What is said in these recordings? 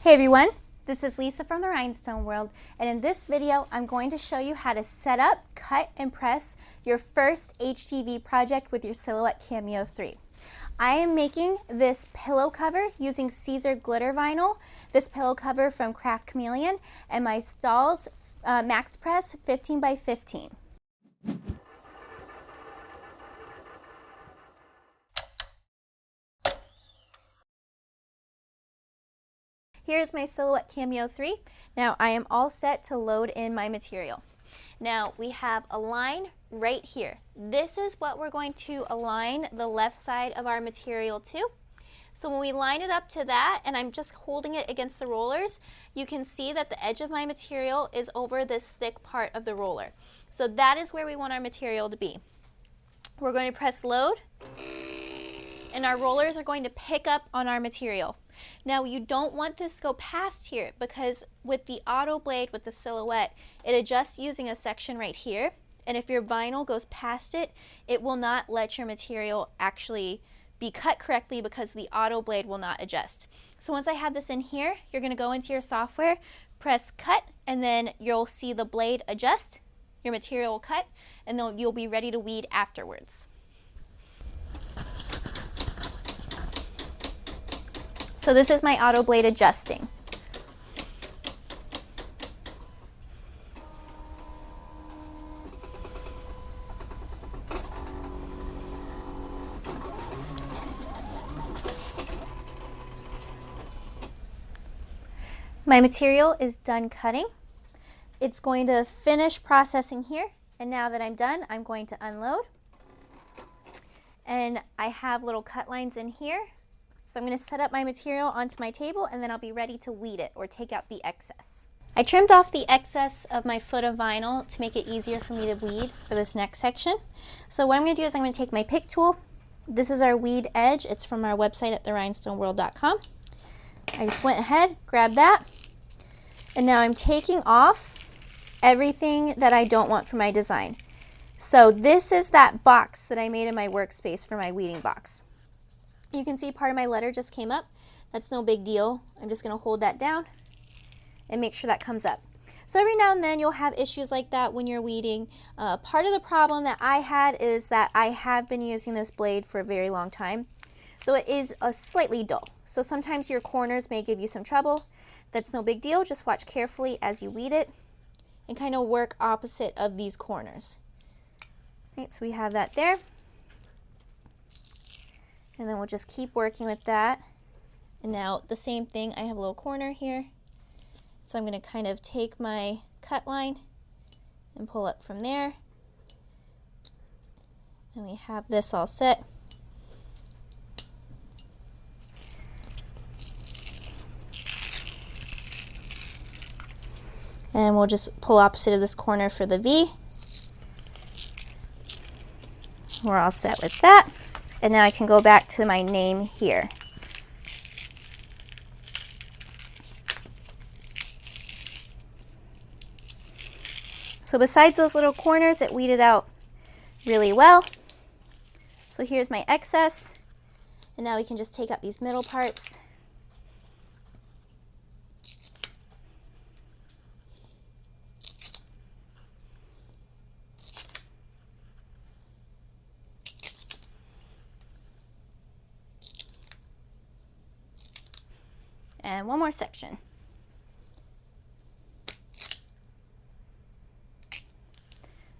Hey everyone, this is Lisa from the Rhinestone World, and in this video I'm going to show you how to set up, cut, and press your first HTV project with your Silhouette CAMEO 3. I am making this pillow cover using Siser Glitter vinyl, this pillow cover from Craft Chameleon, and my Stahl's Max Press 15 by 15. Here's my Silhouette CAMEO 3. Now I am all set to load in my material. Now we have a line right here. This is what we're going to align the left side of our material to. So when we line it up to that, and I'm just holding it against the rollers, you can see that the edge of my material is over this thick part of the roller. So that is where we want our material to be. We're going to press load, and our rollers are going to pick up on our material. Now you don't want this to go past here, because with the auto blade with the Silhouette, it adjusts using a section right here, and if your vinyl goes past it, it will not let your material actually be cut correctly because the auto blade will not adjust. So once I have this in here, you're going to go into your software, press cut, and then you'll see the blade adjust, your material will cut, and then you'll be ready to weed afterwards. So this is my auto blade adjusting. My material is done cutting. It's going to finish processing here, and now that I'm done, I'm going to unload. And I have little cut lines in here. So I'm going to set up my material onto my table, and then I'll be ready to weed it or take out the excess. I trimmed off the excess of my foot of vinyl to make it easier for me to weed for this next section. So what I'm going to do is I'm going to take my pick tool. This is our weed edge. It's from our website at therhinestoneworld.com. I just went ahead, grabbed that, and now I'm taking off everything that I don't want for my design. So this is that box that I made in my workspace for my weeding box. You can see part of my letter just came up. That's no big deal. I'm just going to hold that down and make sure that comes up. So every now and then you'll have issues like that when you're weeding. Part of the problem that I had is that I have been using this blade for a very long time. So it is slightly dull. So sometimes your corners may give you some trouble. That's no big deal. Just watch carefully as you weed it and kind of work opposite of these corners. Right, so we have that there. And then we'll just keep working with that. And now the same thing, I have a little corner here. So I'm going to kind of take my cut line and pull up from there. And we have this all set. And we'll just pull opposite of this corner for the V. We're all set with that. And now I can go back to my name here. So besides those little corners, it weeded out really well. So here's my excess. And now we can just take out these middle parts. And one more section.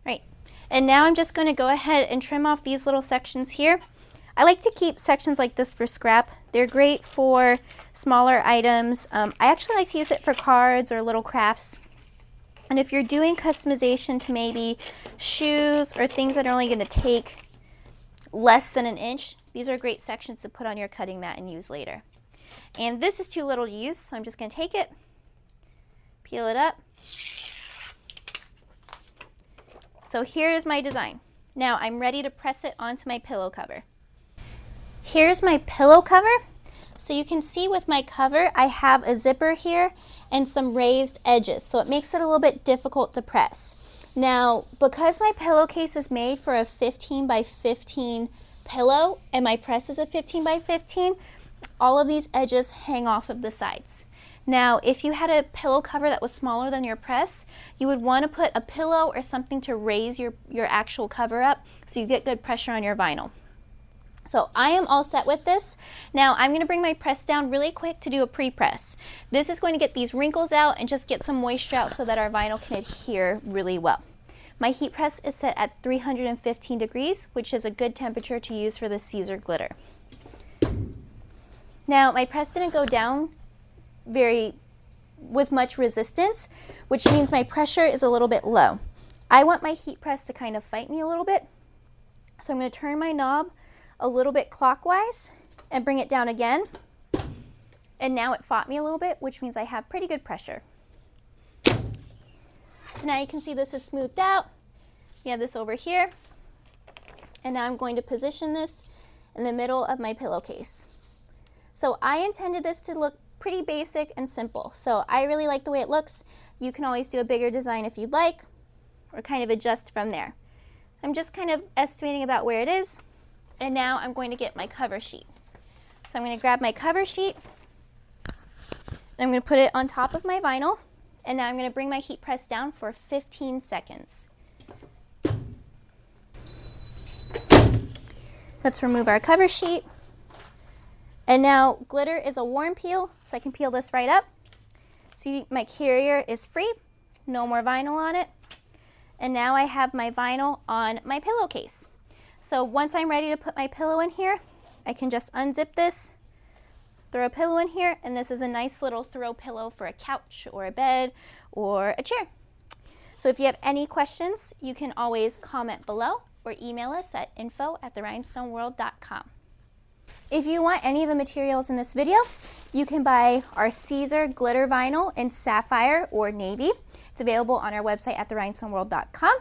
Right, and now I'm just going to go ahead and trim off these little sections here. I like to keep sections like this for scrap. They're great for smaller items. I actually like to use it for cards or little crafts. And if you're doing customization to maybe shoes or things that are only going to take less than an inch, these are great sections to put on your cutting mat and use later. And this is too little to use, so I'm just going to take it, peel it up. So here is my design. Now I'm ready to press it onto my pillow cover. Here's my pillow cover. So you can see with my cover, I have a zipper here and some raised edges, so it makes it a little bit difficult to press. Now, because my pillowcase is made for a 15 by 15 pillow and my press is a 15 by 15, all of these edges hang off of the sides. Now, if you had a pillow cover that was smaller than your press, you would want to put a pillow or something to raise your actual cover up so you get good pressure on your vinyl. So I am all set with this. Now I'm going to bring my press down really quick to do a pre-press. This is going to get these wrinkles out and just get some moisture out so that our vinyl can adhere really well. My heat press is set at 315 degrees, which is a good temperature to use for the Siser glitter. Now my press didn't go down with much resistance, which means my pressure is a little bit low. I want my heat press to kind of fight me a little bit. So I'm going to turn my knob a little bit clockwise and bring it down again. And now it fought me a little bit, which means I have pretty good pressure. So now you can see this is smoothed out. We have this over here. And now I'm going to position this in the middle of my pillowcase. So I intended this to look pretty basic and simple. So I really like the way it looks. You can always do a bigger design if you'd like, or kind of adjust from there. I'm just kind of estimating about where it is. And now I'm going to get my cover sheet. So I'm going to grab my cover sheet. I'm going to put it on top of my vinyl. And now I'm going to bring my heat press down for 15 seconds. Let's remove our cover sheet. And now glitter is a warm peel, so I can peel this right up. See, my carrier is free, no more vinyl on it. And now I have my vinyl on my pillowcase. So once I'm ready to put my pillow in here, I can just unzip this, throw a pillow in here, and this is a nice little throw pillow for a couch or a bed or a chair. So if you have any questions, you can always comment below or email us at info@therhinestoneworld.com. If you want any of the materials in this video, you can buy our Siser glitter vinyl in sapphire or navy. It's available on our website at therhinestoneworld.com.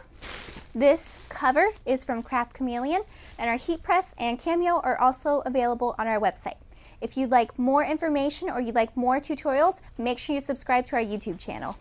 This cover is from Craft Chameleon, and our heat press and cameo are also available on our website. If you'd like more information or you'd like more tutorials, make sure you subscribe to our YouTube channel.